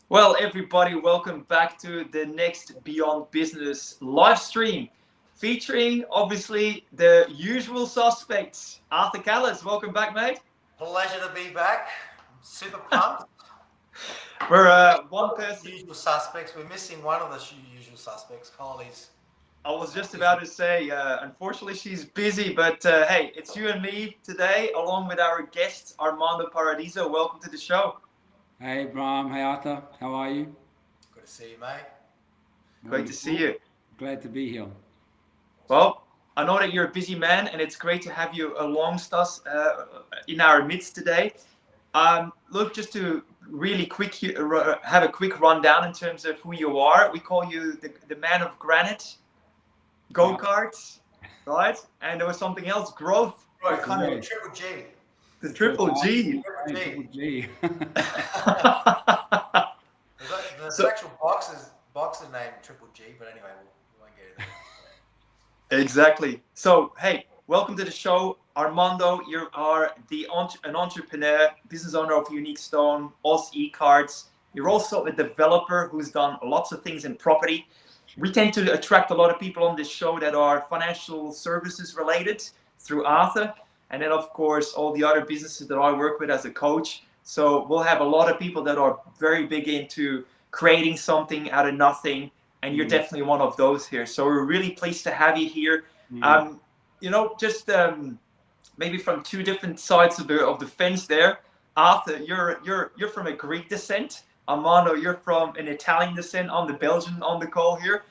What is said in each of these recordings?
Well, everybody, welcome back to the next Beyond Business live stream featuring obviously the usual suspects. Arthur Kallos, welcome back, mate. Pleasure to be back. I'm super pumped. We're We've got a one lot of person. usual suspects. We're missing one of the usual suspects. Kylie's I was just busy. about to say, unfortunately, she's busy, but hey, it's you and me today, along with our guest, Armando Paradiso. Welcome to the show. Hey Bram, hey Arthur, how are you? Good to see you, mate. Great to see Wonderful. you. Glad to be here. Awesome. Well, I know that you're a busy man, and it's great to have you alongst us in our midst today. Look, just to really have a quick rundown in terms of who you are. We call you the man of granite, Yeah, go-karts, right? And there was something else, growth. What Growth. kind of yeah. Triple G. the Triple triple R, G? Triple hey, Triple G. G. There's So actual boxer named Triple G, but anyway, we won't get into exactly. So hey, welcome to the show, Armando. You are an entrepreneur, business owner of Unique Stone, Oz E-Cards. You're also a developer who's done lots of things in property. We tend to attract a lot of people on this show that are financial services related through Arthur, and then of course all the other businesses that I work with as a coach. So we'll have a lot of people that are very big into creating something out of nothing, and you're Mm, definitely one of those here. So we're really pleased to have you here. mm. Um, just maybe from two different sides of the fence there. Arthur, you're from a Greek descent. Armando, you're from an Italian descent. On the Belgian on the call here.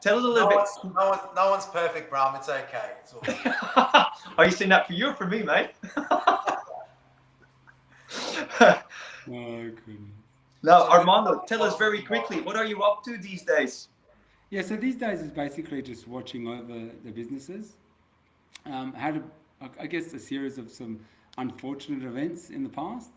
Tell us a little No bit. one's no one no one's perfect, Bram. It's okay. It's all good. Are you saying that for you or for me, mate? Oh goodness. Now, So we've got Armando, tell us lots of very quickly, what are you up to these days? Yeah, so these days is basically just watching over the businesses. Had I guess a series of some unfortunate events in the past.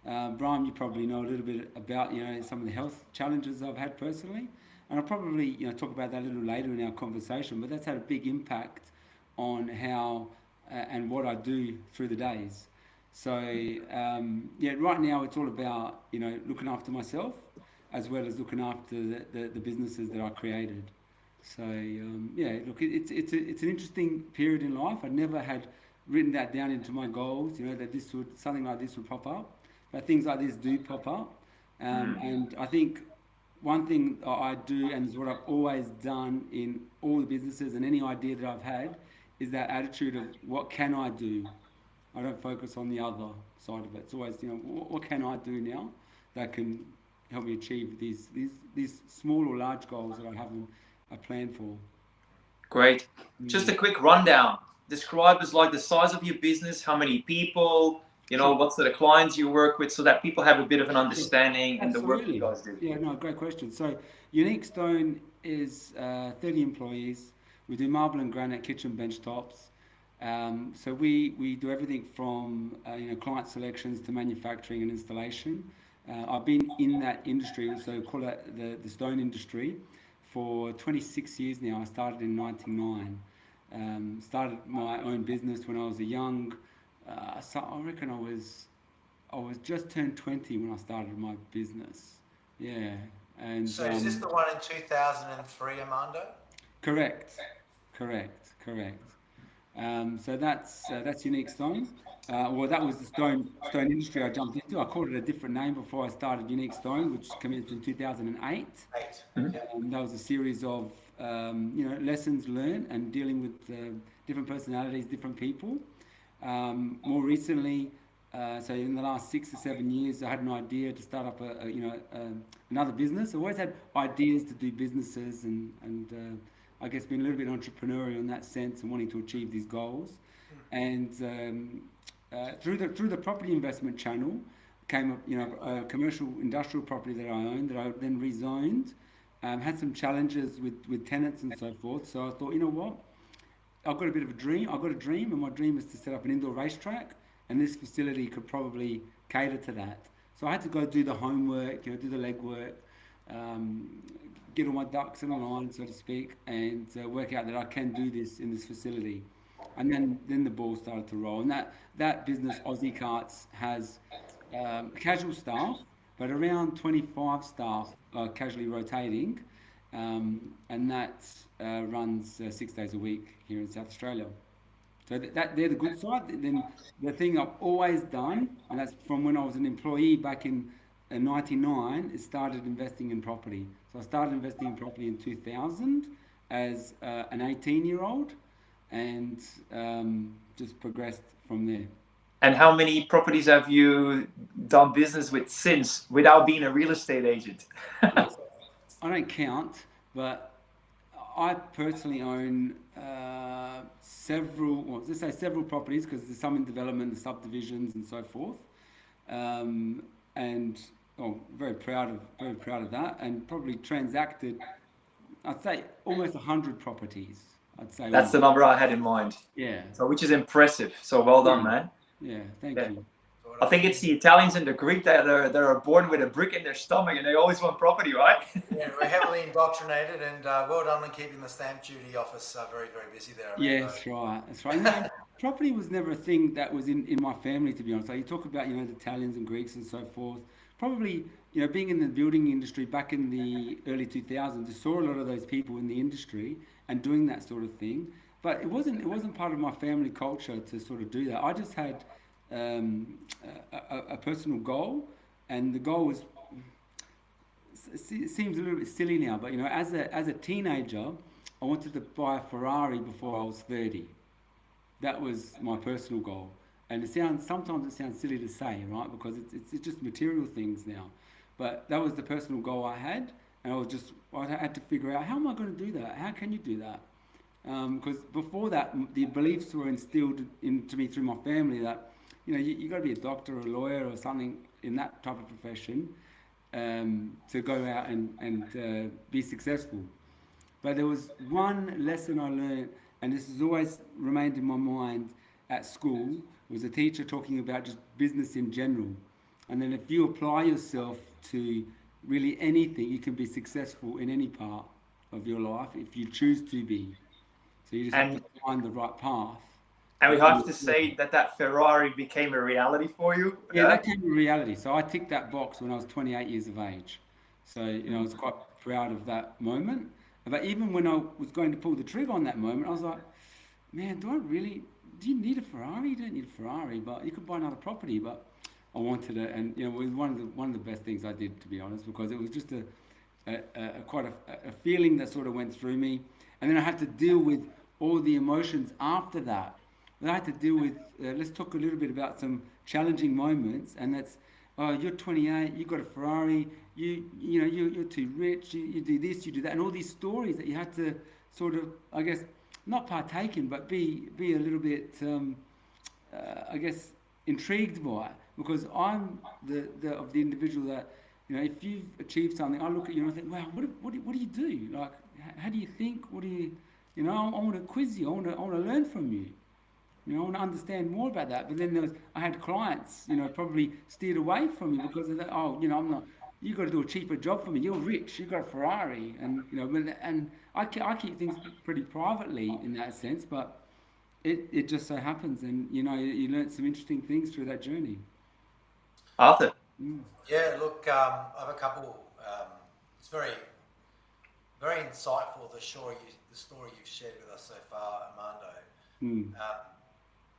Brian, you probably know a little bit about some of the health challenges I've had personally, and I'll probably talk about that a little later in our conversation. But that's had a big impact on how and what I do through the days. So yeah, right now it's all about looking after myself as well as looking after the businesses that I created. So yeah, look, it's an interesting period in life. I never had written that down into my goals. That this would something like this would pop up, but things like this do pop up. And I think one thing I do, and is what I've always done in all the businesses and any idea that I've had, is that attitude of what can I do. I don't focus on the other side of it. It's always what can I do now that can help me achieve these small or large goals that I haven't a plan for. Great. Just Mm. a quick rundown. Describe as like the size of your business, how many people, Sure. what sort of clients you work with, so that people have a bit of an Sure. understanding in the work you Absolutely. guys do. Yeah, no, great question. So, Unique Stone is 30 employees. We do marble and granite kitchen bench tops. So we do everything from client selections to manufacturing and installation. I've been in that industry, so call it the stone industry, for 26 years now. I started in '99. Started my own business when I was a young. So I reckon I was just turned 20 when I started my business. Yeah, and So is this the one in 2003, Armando? correct, correct. So that's Unique Stone. Well, that was the stone industry I jumped into. I called it a different name before I started Unique Stone, which commenced in 2008. 8. Mhm. Yeah. That was a series of lessons learned and dealing with different personalities, different people. More recently, so in the last 6 or 7 years, I had an idea to start up another business. I always had ideas to do businesses and I guess being a little bit entrepreneurial in that sense and wanting to achieve these goals. And through the property investment channel came up, a commercial industrial property that I owned that I then rezoned. Had some challenges with tenants and so forth. So I thought, you know what? I've got a bit of a dream. I've got a dream, and my dream is to set up an indoor racetrack, and this facility could probably cater to that. So I had to go do the homework, do the legwork, um, get all my ducks in a line, so to speak, and work out that I can do this in this facility. And then the ball started to roll. And that business, Aussie Carts, has casual staff, but around 25 staff casually rotating, and that runs 6 days a week here in South Australia. So that they're the good side. Then the thing I've always done, and that's from when I was an employee back in '99, is started investing in property. So I started investing in property in 2000 as an 18-year-old, and just progressed from there. And how many properties have you done business with since without being a real estate agent? Look, I don't count, but I personally own several, well, let's say several properties because there's some in development, the subdivisions and so forth. And oh, very proud of that, and probably transacted, I'd say almost 100 properties. I'd say That's the almost. number I had in mind. Yeah, So, which is impressive. So well done, yeah, man. yeah. Thank Yeah. you. Sort I of. think it's the Italians and the Greek that are born with a brick in their stomach and they always want property, right? Yeah, we're heavily indoctrinated, and well done on keeping the stamp duty office very, very busy there, Yeah, Armando. that's right. That's right. No, property was never a thing that was in my family, to be honest. Like you talk about, the Italians and Greeks and so forth. Probably, being in the building industry back in the early 2000s, I saw a lot of those people in the industry and doing that sort of thing. But it wasn't part of my family culture to sort of do that. I just had a personal goal, and the goal was, it seems a little bit silly now, but as a teenager, I wanted to buy a Ferrari before I was 30. That was my personal goal. And sometimes it sounds silly to say, right? Because it's just material things now. But that was the personal goal I had, and I had to figure out, how am I going to do that? How can you do that? Because before that, the beliefs were instilled into me through my family that, you got to be a doctor or a lawyer or something in that type of profession, to go out and be successful. But there was one lesson I learned, and this has always remained in my mind at school. It was a teacher talking about just business in general. And then if you apply yourself to really anything, you can be successful in any part of your life if you choose to be. So you just have to And find the right path. we But have to say that Ferrari became a reality for you. yeah, that came to reality. So I ticked that box when I was 28 years of age. So, I was quite proud of that moment. But even when I was going to pull the trigger on that moment, I was like, man, do you need a Ferrari? You don't need a Ferrari, but you could buy another property. But I wanted it, and it was one of the best things I did, to be honest, because it was just quite a feeling that sort of went through me, and then I had to deal with all the emotions after that. And I had to deal with. Let's talk a little bit about some challenging moments, and that's, oh, you're 28, you got a Ferrari, you're too rich, you do this, you do that, and all these stories that you had to sort of, I guess, not partake in, but be a little bit, I guess, intrigued by it, because I'm the of the individual that, if you've achieved something, I look at you and I think, wow, what do you do? Like, how do you think? What do you, I want to quiz you. I want to learn from you. I want to understand more about that. But then I had clients, probably steered away from me because of that. Oh, I'm not. You got to do a cheaper job for me. You're rich. You got a Ferrari, and and I keep things pretty privately in that sense. But it just so happens, and you learn some interesting things through that journey. Arthur. Mm. Yeah, look, I have a couple. It's very, very insightful the story you've shared with us so far, Armando. Mm.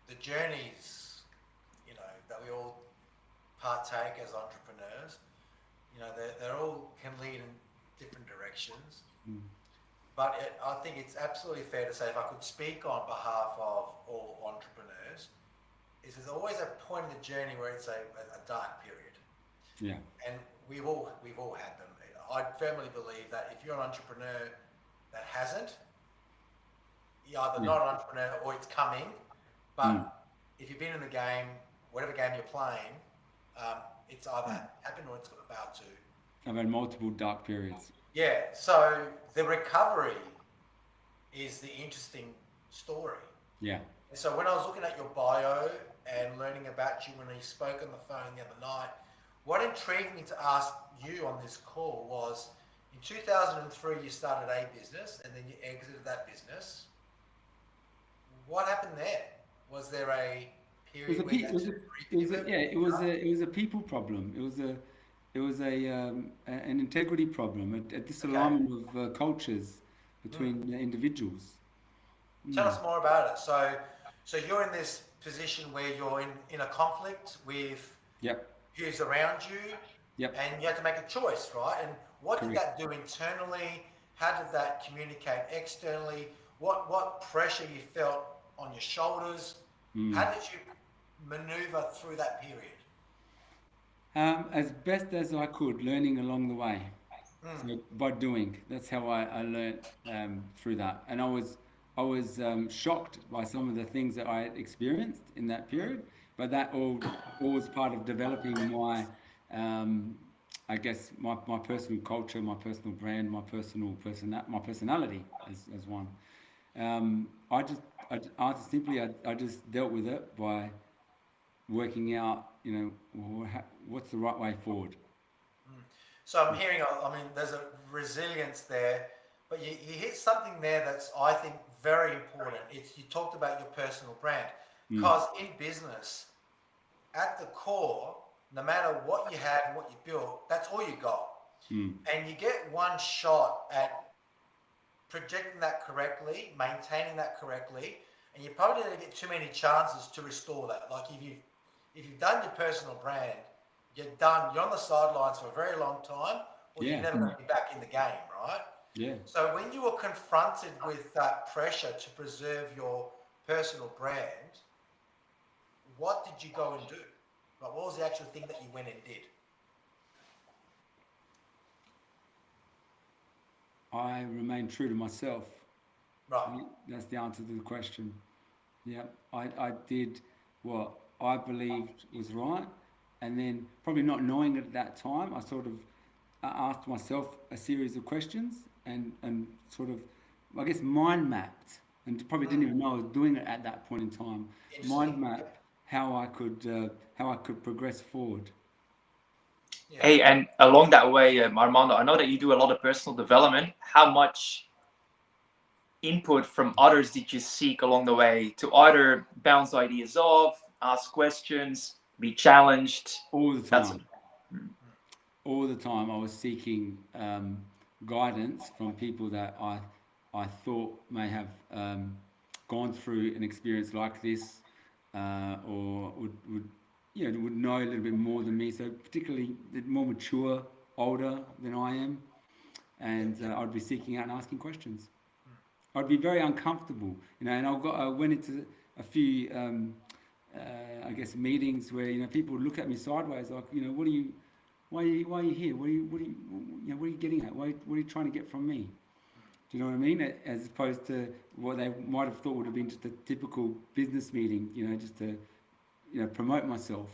The journeys, that we all partake as entrepreneurs, they're all can lead in different directions. Mm. But I think it's absolutely fair to say, if I could speak on behalf of all entrepreneurs, is there's always a point in the journey where it's a dark period. Yeah. And we've all had them. I firmly believe that if you're an entrepreneur that hasn't, you're either not an entrepreneur or it's coming. But if you've been in the game, whatever game you're playing, it's either happened or it's about to. I've had multiple dark periods. Yeah. So the recovery is the interesting story. Yeah. So when I was looking at your bio and learning about you when you spoke on the phone the other night, what intrigued me to ask you on this call was, in 2003 you started a business and then you exited that business. What happened there? Was there a period where you had to repivot? It was a people problem. it was an integrity problem, a Okay. disalignment of cultures Mm. between individuals. Tell Mm. us more about it. So you're in this position where you're in a conflict with Yep, who's around you, yep, and you have to make a choice, right? And what did correct. that do internally? How did that communicate externally? What pressure you felt on your shoulders? Mm. How did you maneuver through that period? As best as I could, learning along the way. Mm. So by doing, that's how I learned through that. And I was shocked by some of the things that I had experienced in that Mm. period, but that all was part of developing um, I guess my personal culture, my personal brand, my personality as one. I just I just dealt with it by working out, what's the right way forward. So I'm hearing, I mean, there's a resilience there, but you hit something there that's, I think, very important. It's, you talked about your personal brand, Mm, because in business, at the core, no matter what you have, what you build, that's all you got. mm, And you get one shot at projecting that correctly, maintaining that correctly, and you probably don't get too many chances to restore that. Like if you've done your personal brand, you're done. You're on the sidelines for a very long time, or you're yeah, never going to be back in the game, right? yeah. So when you were confronted with that pressure to preserve your personal brand, what did you go and do? Like, what was the actual thing that you went and did? I remain true to myself. Right. That's the answer to the question. Yeah, I did what I believed was right, and then probably not knowing it at that time, I sort of asked myself a series of questions and sort of, I guess, mind mapped, and probably didn't Mm. even know I was doing it at that point in time. Interesting. Mind map how I could progress forward. Yeah. Hey, and along that way, Armando, I know that you do a lot of personal development. How much input from others did you seek along the way to either bounce ideas off, ask questions, be challenged? All the That's time. All the time I was seeking guidance from people that I thought may have gone through an experience like this, or would know a little bit more than me. So particularly the more mature, older than I am, Yep. and Yep. I'd be seeking out and asking questions. I'd be very uncomfortable, and I went into a few, I guess, meetings where people would look at me sideways, like, what are you, why are you here? What are you getting at? What are you trying to get from me? Do you know what I mean? As opposed to what they might have thought would have been just a typical business meeting, just to, promote myself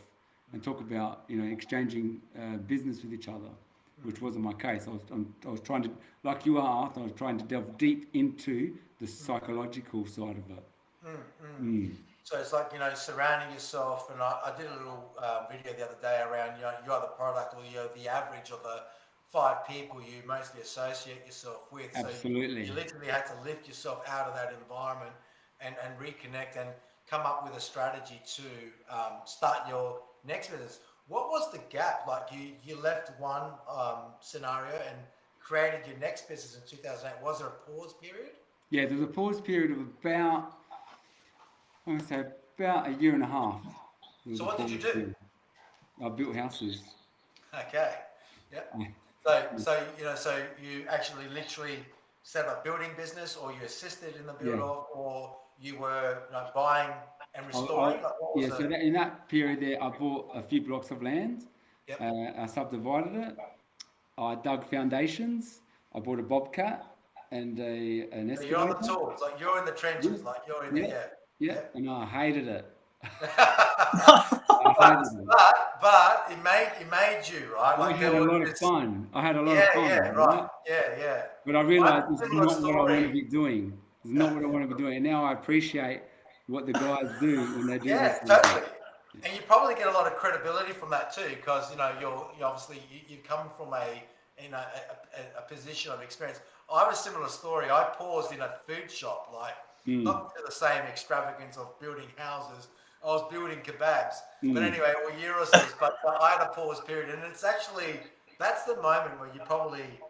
and talk about, exchanging business with each other, which wasn't my case. I was trying to, like you asked, I was trying to delve deep into the psychological side of it. Mm, mm. Mm. So it's like, surrounding yourself. And I did a little video the other day around, you're the product, or you're the average of the five people you mostly associate yourself with. So you Absolutely. literally had to lift yourself out of that environment and reconnect and come up with a strategy to start your next business. What was the gap? Like you left one scenario and created your next business in 2008. Was there a pause period? Yeah, there was a pause period of about, I'm going to say, about a year and a half. There was So a what did you pause do? period. I built houses. Okay. Yep. So you actually literally set up a building business, or you assisted in the build Yeah. off, or you were buying and I, restoring. Like, what was yeah, so the? in that period there, I bought a few blocks of land. Yep. I subdivided it. I dug foundations. I bought a bobcat and an So you're on the excavator. tools, like you're in the Yeah, trenches, like you're in there. yeah, Yeah. yeah. Yep. And I hated it. I but hated it. but it made you right. I Like there had a was lot of this. fun. I had a lot Yeah. of Yeah. fun, Right. right? Yeah. Yeah. But I I had realized a this is similar not what I want to story. be doing. It's not what I want to be doing. And now I appreciate what the guys do when they do Yeah, this sort of thing. totally. And you probably get a lot of credibility from that too, because you're obviously you come from a position of experience. I have a similar story. I paused in a food shop, like Mm, not to the same extravagance of building houses, I was building kebabs. But Mm. anyway, or a year or so. But I had a pause period, and it's actually that's the moment where you probably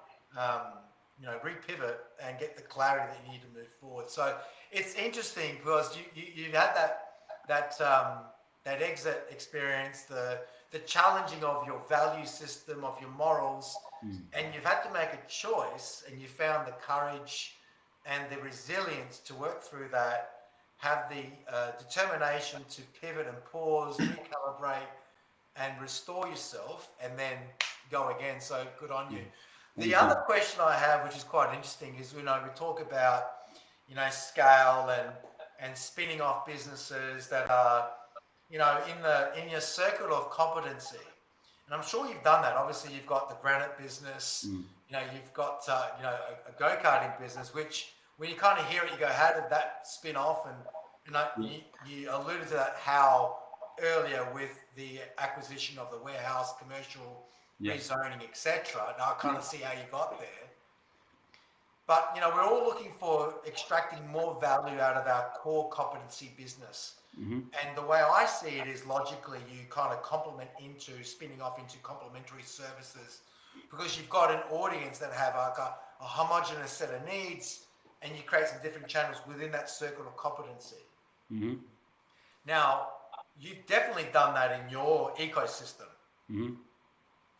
repivot and get the clarity that you need to move forward. So it's interesting because you had that exit experience, the challenging of your value system, of your morals, and you've had to make a choice, and you found the courage and the resilience to work through that, have the determination to pivot and pause, recalibrate, and restore yourself, and then go again. So good on you. The Thank you. other question I have, which is quite interesting, is we talk about scale and spinning off businesses that are in your circle of competency. And I'm sure you've done that. Obviously, you've got the granite business. Mm. You've got a go-karting business, which when you kind of hear it, you go, "How did that spin off?" And Yeah. you alluded to that how earlier with the acquisition of the warehouse, commercial Yeah. rezoning, etc. And I kind of see how you got there. But we're all looking for extracting more value out of our core competency business. Mm-hmm. And the way I see it is logically you kind of complement into spinning off into complementary services because you've got an audience that have like a homogenous set of needs, and you create some different channels within that circle of competency. Mm-hmm. Now, you've definitely done that in your ecosystem. Mm-hmm.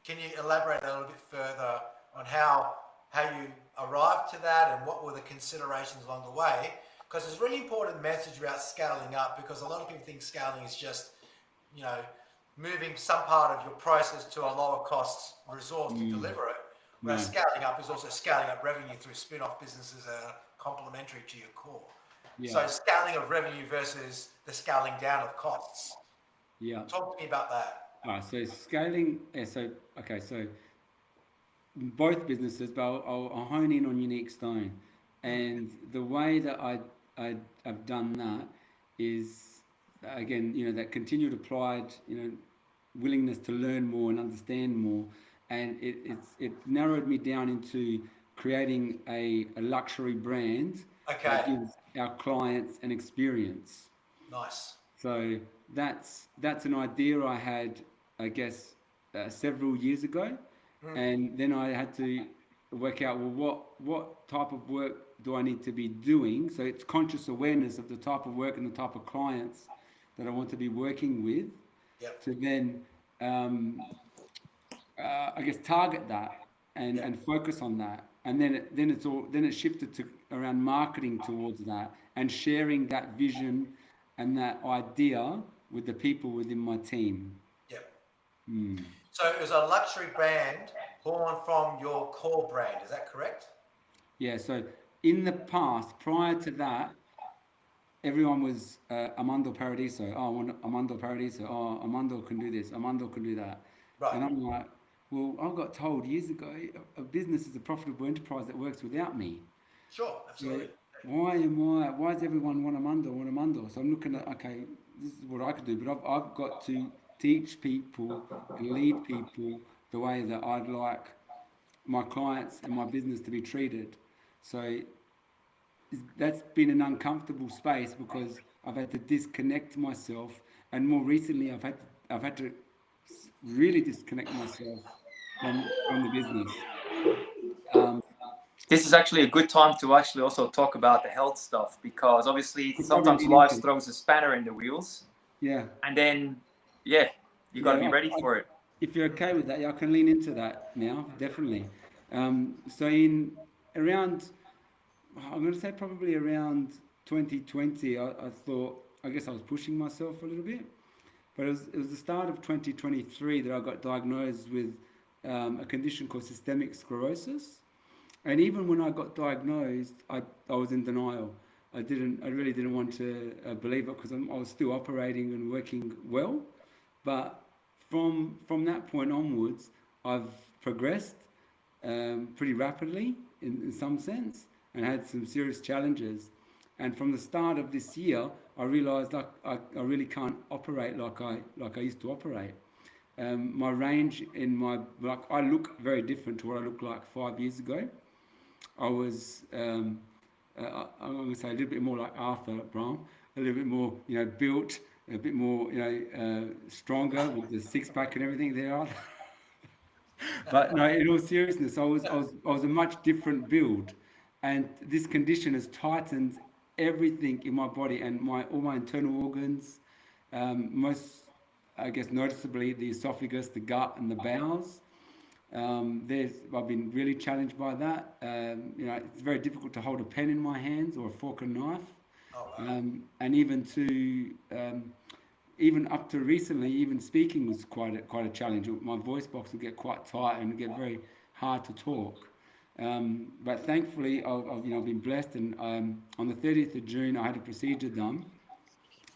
Can you elaborate a little bit further on how you arrived to that and what were the considerations along the way? Because there's a really important message about scaling up, because a lot of people think scaling is just, moving some part of your process to a lower cost resource to deliver it. Whereas scaling up is also scaling up revenue through spin-off businesses that are complementary to your core. Yeah. So scaling of revenue versus the scaling down of costs. Yeah. Talk to me about that. So scaling. So both businesses, but I'll hone in on Unique Stone, and the way that I've done that is again, that continued applied, willingness to learn more and understand more, and it narrowed me down into creating a luxury brand that Okay, gives our clients an experience. nice. So that's an idea I had, I guess, several years ago, and then I had to work out, well, what type of work do I need to be doing? So it's conscious awareness of the type of work and the type of clients that I want to be working with, Yep, to then I guess target that yep. and focus on that, and then it shifted to around marketing towards that and sharing that vision and that idea with the people within my team. Yep. Mm. So it was a luxury brand born from your core brand. Is that correct? Yeah, so in the past, prior to that, everyone was Armando Paradiso. Oh, I want Armando Paradiso. Oh, Armando can do this. Armando can do that. Right. And I'm like, well, I got told years ago a business is a profitable enterprise that works without me. Sure. So Absolutely. why does everyone want a Mando? So I'm looking at, okay, this is what I could do, but I've got to teach people and lead people the way that I'd like my clients and my business to be treated. So that's been an uncomfortable space because I've had to disconnect myself, and more recently I've had to really disconnect myself from the business. This is actually a good time to actually also talk about the health stuff, because obviously Could probably sometimes lean life into it. throws a spanner in the wheels, Yeah, and then yeah, you got to be yeah. ready for it. If you're okay with that, yeah, I can lean into that now, definitely. So in around, I'm going to say probably around 2020, I thought, I guess I was pushing myself a little bit, but it was the start of 2023 that I got diagnosed with a condition called systemic sclerosis. And even when I got diagnosed, I was in denial. I really didn't want to believe it because I was still operating and working well. But from that point onwards, I've progressed pretty rapidly in some sense and had some serious challenges. And from the start of this year, I realised I really can't operate like I used to operate. My range in my like I look very different to what I looked like 5 years ago. I was, I'm going to say a little bit more like Arthur Bram, a little bit more, built, a bit more, stronger with the six pack and everything there are. But no, in all seriousness, I was a much different build, and this condition has tightened everything in my body and all my internal organs. Most, I guess, noticeably the esophagus, the gut, and the bowels. I've been really challenged by that. It's very difficult to hold a pen in my hands or a fork and knife, Oh wow. and even up to recently, even speaking was quite a challenge. My voice box would get quite tight and get very hard to talk. But thankfully, I've been blessed, and on the 30th of June, I had a procedure done,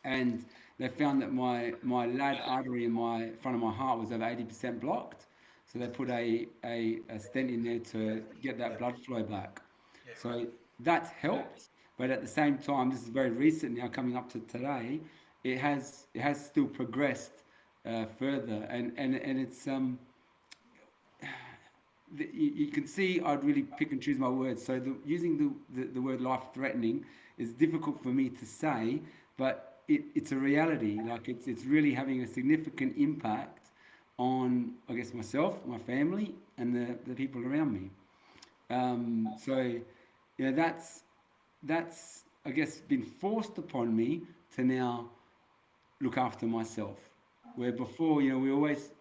and they found that my lad artery in my front of my heart was over 80% blocked. So they put a stent in there to get that Yeah. blood flow back. Yeah. Great. So that's helped, but at the same time, this is very recent now, coming up to today. It has still progressed further, and it's you can see I'd really pick and choose my words. So using the word life threatening is difficult for me to say, but it's a reality. Like it's really having a significant impact on, I guess, myself, my family, and the people around me. So that's I guess been forced upon me to now look after myself. Where before, we always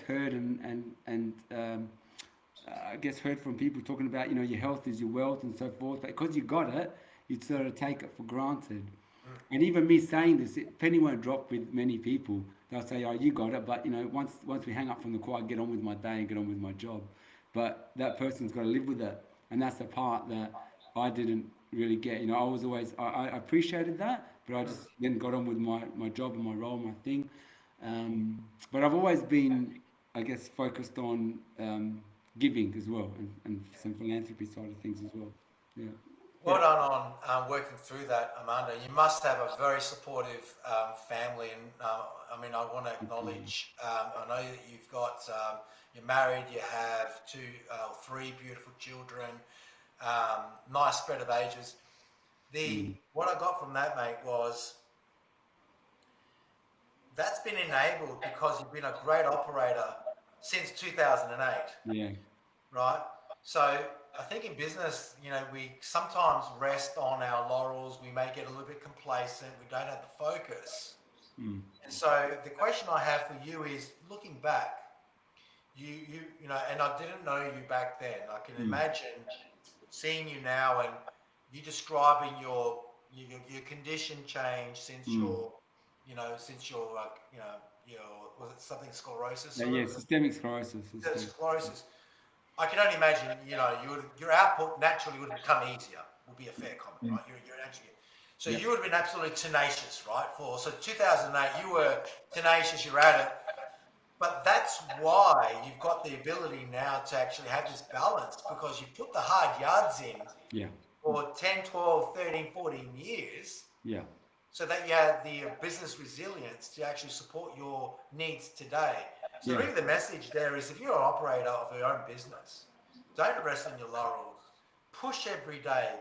heard and I guess heard from people talking about, your health is your wealth and so forth. But because you got it, you sort of take it for granted. And even me saying this, penny won't drop with many people. They'll say, "Oh, you got it," but once we hang up from the call, I get on with my day and get on with my job. But that person's got to live with it, and that's the part that I didn't really get. I was always I appreciated that, but I just then got on with my job and my role, my thing. But I've always been, I guess, focused on giving as well, and some philanthropy side of things as well. Yeah. Well done on working through that, Amanda. You must have a very supportive family, and I mean, I want to Absolutely. acknowledge. I know that you've got, you're married, you have three beautiful children, nice spread of ages. The Mm. what I got from that, mate, was that's been enabled because you've been a great operator since 2008. Yeah. Right? So I think in business, we sometimes rest on our laurels. We may get a little bit complacent. We don't have the focus. Mm. And so the question I have for you is, looking back, and I didn't know you back then. I can Mm. imagine seeing you now and you describing your condition change since Mm. your was it something sclerosis Yeah, or yeah, systemic sclerosis. sclerosis. I can only imagine, your output naturally would become easier, would be a fair comment, Mm. right? You're naturally, so Yeah. you would have been absolutely tenacious, right? So 2008, you were tenacious, you're at it, but that's why you've got the ability now to actually have this balance because you put the hard yards in Yeah. for 10, 12, 13, 14 years Yeah. so that you have the business resilience to actually support your needs today. So Yeah. really the message there is if you're an operator of your own business, don't rest on your laurels. Push every day.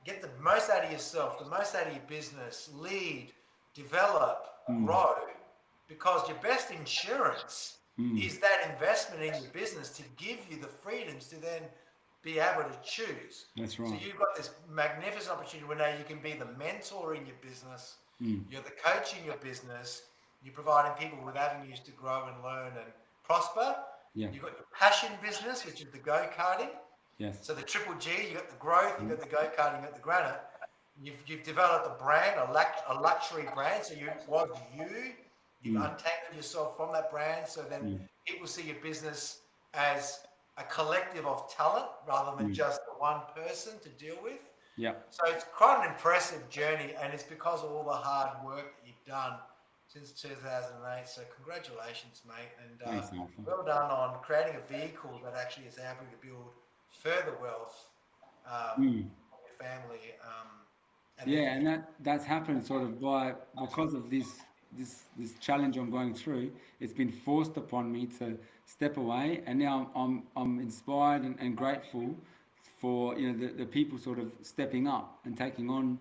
Get the most out of yourself, the most out of your business. Lead, develop, Mm. grow. Because your best insurance Mm. is that investment in your business to give you the freedoms to then be able to choose. That's So right. you've got this magnificent opportunity where now you can be the mentor in your business, Mm. you're the coach in your business, you're providing people with avenues to grow and learn and prosper. Yeah. You've got your passion business, which is the go-karting. Yes. So the triple G, you've got the growth, you've Mm. got the go-karting, you've got the granite. You've developed a brand, a luxury brand. So you've Mm. untangled yourself from that brand. So then Mm. people see your business as a collective of talent rather than Mm. just the one person to deal with. Yeah. So it's quite an impressive journey, and it's because of all the hard work that you've done since 2008. So congratulations, mate, and Thanks, Nathan. well done on creating a vehicle that actually is able to build further wealth Mm. for your family. And Yeah, and that's happened sort of because of this challenge I'm going through. It's been forced upon me to step away, and now I'm inspired and grateful for the people sort of stepping up and taking on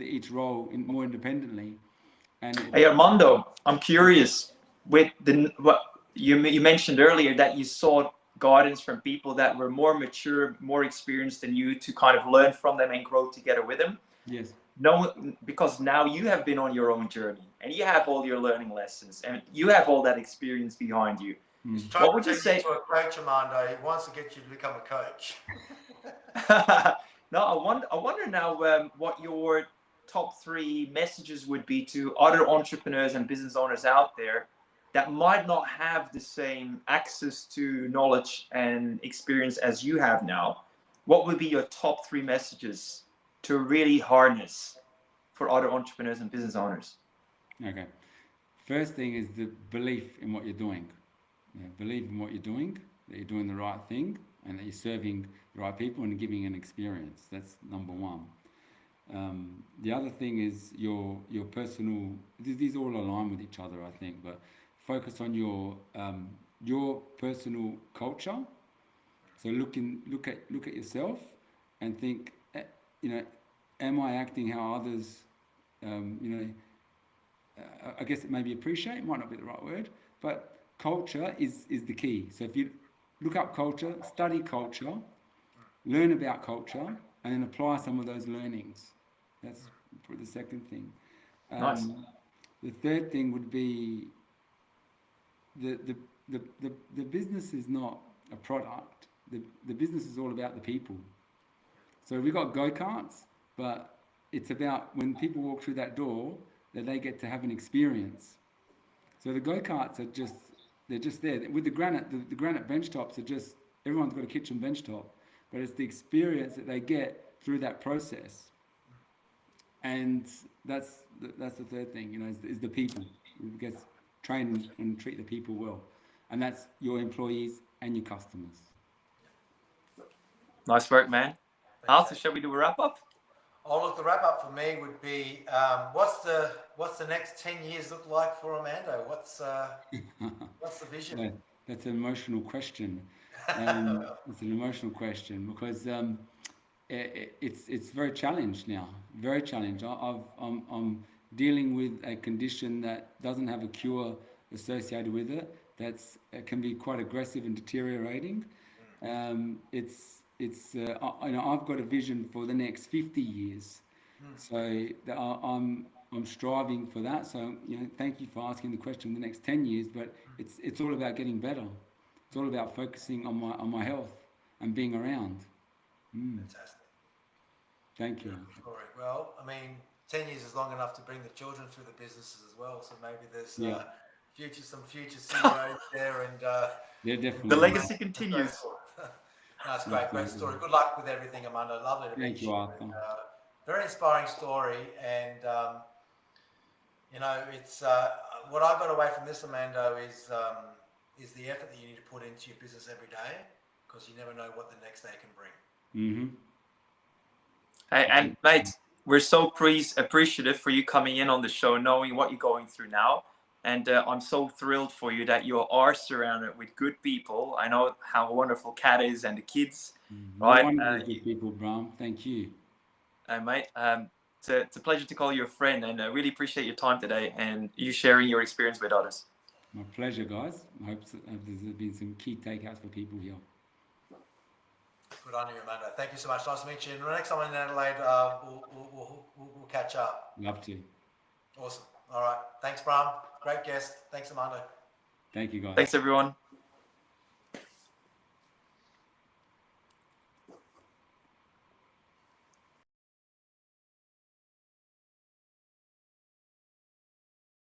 each role more independently. And Hey Armando, I'm curious with the what you mentioned earlier that you sought guidance from people that were more mature, more experienced than you to kind of learn from them and grow together with them. yes. No, because now you have been on your own journey and you have all your learning lessons and you have all that experience behind you. He's Mm. trying What to would you turn you say? into a coach, Armando. He wants to get you to become a coach. No, I wonder now what your top three messages would be to other entrepreneurs and business owners out there that might not have the same access to knowledge and experience as you have now. What would be your top three messages to really harness for other entrepreneurs and business owners? Okay. First thing is the belief in what you're doing. Believe in what you're doing, that you're doing the right thing, and that you're serving the right people and giving an experience. That's number one. The other thing is your personal. These all align with each other, I think. But focus on your personal culture. So look at yourself and think. You know, am I acting how others? You know, I guess it maybe appreciate might not be the right word, but culture is the key. So if you look up culture, study culture, learn about culture, and then apply some of those learnings. That's the second thing. Nice. The third thing would be the, the, the business is not a product. The business is all about the people. So we got go-karts, but it's about when people walk through that door that they get to have an experience. So the go-karts are just they're just there. With the granite bench tops are just everyone's got a kitchen bench top, but it's the experience that they get through that process. And that's the third thing, you know, is the people. We guess train and treat the people well, and that's your employees and your customers. Nice work, man. Arthur, Fantastic. shall we do a wrap up? Oh, look, the wrap up for me would be what's the next 10 years look like for Armando? What's the vision? Yeah, that's an emotional question. It's an emotional question because it's very challenged now. Very challenged. I'm dealing with a condition that doesn't have a cure associated with it. It can be quite aggressive and deteriorating. You know, I've got a vision for the next 50 years, so I'm striving for that. So you know, thank you for asking the question. The next 10 years, but it's all about getting better. It's all about focusing on my health and being around. Mm, Fantastic. thank you. Beautiful story. Well, I mean, 10 years is long enough to bring the children through the businesses as well. So maybe there's Yeah, some future CEOs there and there The definitely is. legacy and so continues. forth. No, it's great Absolutely. story. Good luck with everything, Amanda. Lovely to Thank meet you, you. Arthur. Very inspiring story, and you know, it's what I got away from this, Amanda, is the effort that you need to put into your business every day, because you never know what the next day can bring. Mm-hmm. Hey, and mate, we're so appreciative for you coming in on the show, knowing what you're going through now. And I'm so thrilled for you that you are surrounded with good people. I know how wonderful Kat is and the kids, You're right? one of those good people, Bram. Thank you. Mate, it's a pleasure to call you a friend, and I really appreciate your time today and you sharing your experience with others. My pleasure, guys. I hope there's been some key takeouts for people here. Good on you, Amanda. Thank you so much. Nice to meet you. And the next time I'm in Adelaide, we'll catch up. Love to. Awesome. All right. Thanks, Bram. Great guest. Thanks, Amanda. Thank you, guys. Thanks, everyone.